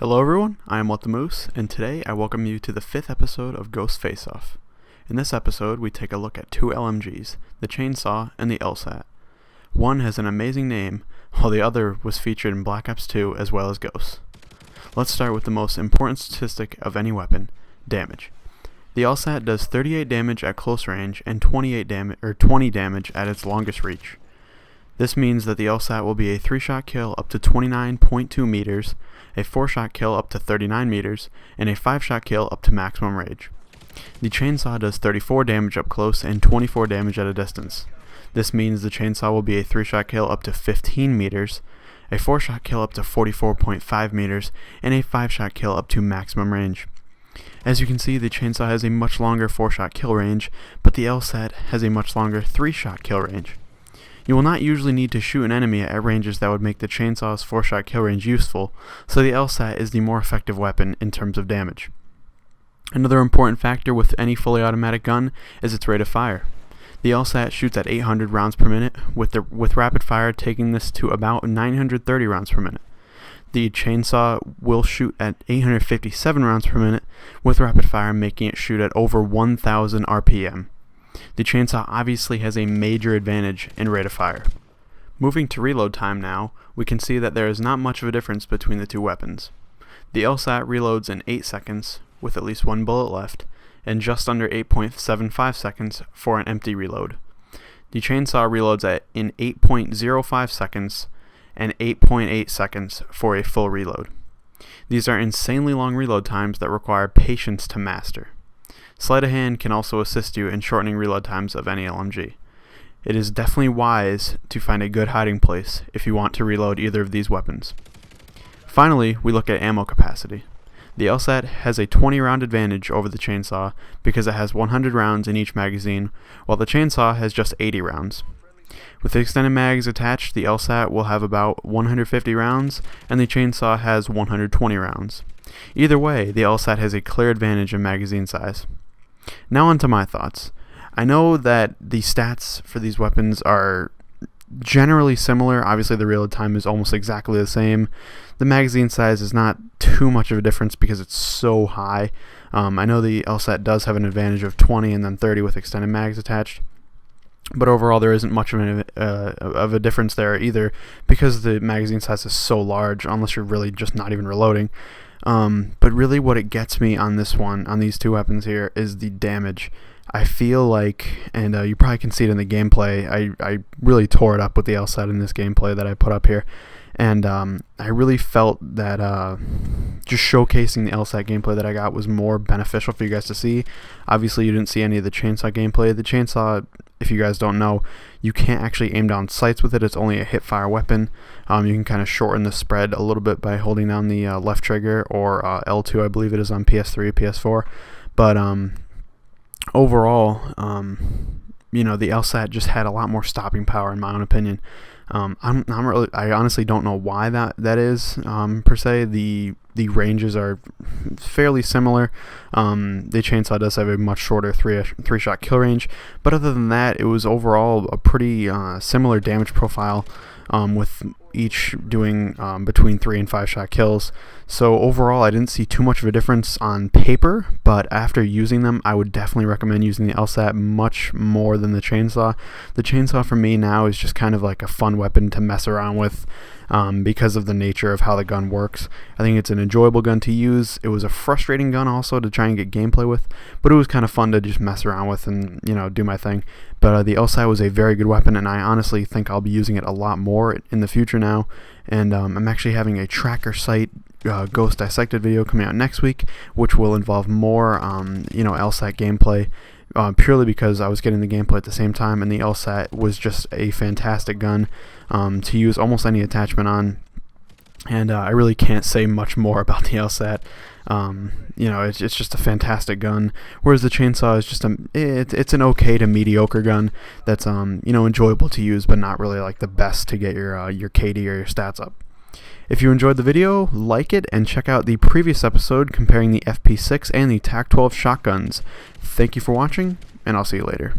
Hello everyone, I am What the Moose, and today I welcome you to the 5th episode of Ghost Face Off. In this episode, we take a look at two LMGs, the Chainsaw and the LSAT. One has an amazing name, while the other was featured in Black Ops 2 as well as Ghosts. Let's start with the most important statistic of any weapon, damage. The LSAT does 38 damage at close range and 20 damage at its longest reach. This means that the LSAT will be a 3-shot kill up to 29.2 meters, a 4-shot kill up to 39 meters, and a 5-shot kill up to maximum range. The Chainsaw does 34 damage up close and 24 damage at a distance. This means the Chainsaw will be a 3-shot kill up to 15 meters, a 4-shot kill up to 44.5 meters, and a 5-shot kill up to maximum range. As you can see, the Chainsaw has a much longer 4-shot kill range, but the LSAT has a much longer 3-shot kill range. You will not usually need to shoot an enemy at ranges that would make the Chainsaw's 4-shot kill range useful, so the LSAT is the more effective weapon in terms of damage. Another important factor with any fully automatic gun is its rate of fire. The LSAT shoots at 800 rounds per minute, with rapid fire taking this to about 930 rounds per minute. The Chainsaw will shoot at 857 rounds per minute, with rapid fire making it shoot at over 1000 RPM. The Chainsaw obviously has a major advantage in rate of fire. Moving to reload time now, we can see that there is not much of a difference between the two weapons. The LSAT reloads in 8 seconds, with at least one bullet left, and just under 8.75 seconds for an empty reload. The Chainsaw reloads in 8.05 seconds and 8.8 seconds for a full reload. These are insanely long reload times that require patience to master. Sleight of hand can also assist you in shortening reload times of any LMG. It is definitely wise to find a good hiding place if you want to reload either of these weapons. Finally, we look at ammo capacity. The LSAT has a 20-round advantage over the Chainsaw because it has 100 rounds in each magazine, while the Chainsaw has just 80 rounds. With the extended mags attached, the LSAT will have about 150 rounds, and the Chainsaw has 120 rounds. Either way, the LSAT has a clear advantage in magazine size. Now on to my thoughts. I know that the stats for these weapons are generally similar. Obviously the reload time is almost exactly the same. The magazine size is not too much of a difference because it's so high. I know the LSAT does have an advantage of 20 and then 30 with extended mags attached. But overall there isn't much of a difference there either because the magazine size is so large unless you're really just not even reloading. But really what it gets me on these two weapons here, is the damage. I feel like, and you probably can see it in the gameplay, I really tore it up with the LSAT in this gameplay that I put up here. And I really felt that just showcasing the LSAT gameplay that I got was more beneficial for you guys to see. Obviously you didn't see any of the Chainsaw gameplay. The Chainsaw, if you guys don't know, you can't actually aim down sights with it. It's only a hip-fire weapon. You can kind of shorten the spread a little bit by holding down the left trigger, or L2 I believe it is on PS3, PS4. But overall, the LSAT just had a lot more stopping power in my own opinion. I honestly don't know why that is per se. The ranges are fairly similar. The Chainsaw does have a much shorter 3-shot kill range, but other than that, it was overall a pretty similar damage profile, with each doing between 3 and 5-shot kills. So overall I didn't see too much of a difference on paper, but after using them I would definitely recommend using the LSAT much more than the Chainsaw. The Chainsaw for me now is just kind of like a fun weapon to mess around with, because of the nature of how the gun works. I think it's an enjoyable gun to use. It was a frustrating gun also to try and get gameplay with, but it was kind of fun to just mess around with and do my thing. But the LSAT was a very good weapon, and I honestly think I'll be using it a lot more in the future now. And I'm actually having a tracker site Ghost Dissected video coming out next week, which will involve more LSAT gameplay, purely because I was getting the gameplay at the same time, and the LSAT was just a fantastic gun to use almost any attachment on. And I really can't say much more about the LSAT. It's just a fantastic gun, whereas the Chainsaw is just it's an okay to mediocre gun that's enjoyable to use, but not really like the best to get your KD or your stats up. If you enjoyed the video, like it and check out the previous episode comparing the FP6 and the TAC-12 shotguns. Thank you for watching, and I'll see you later.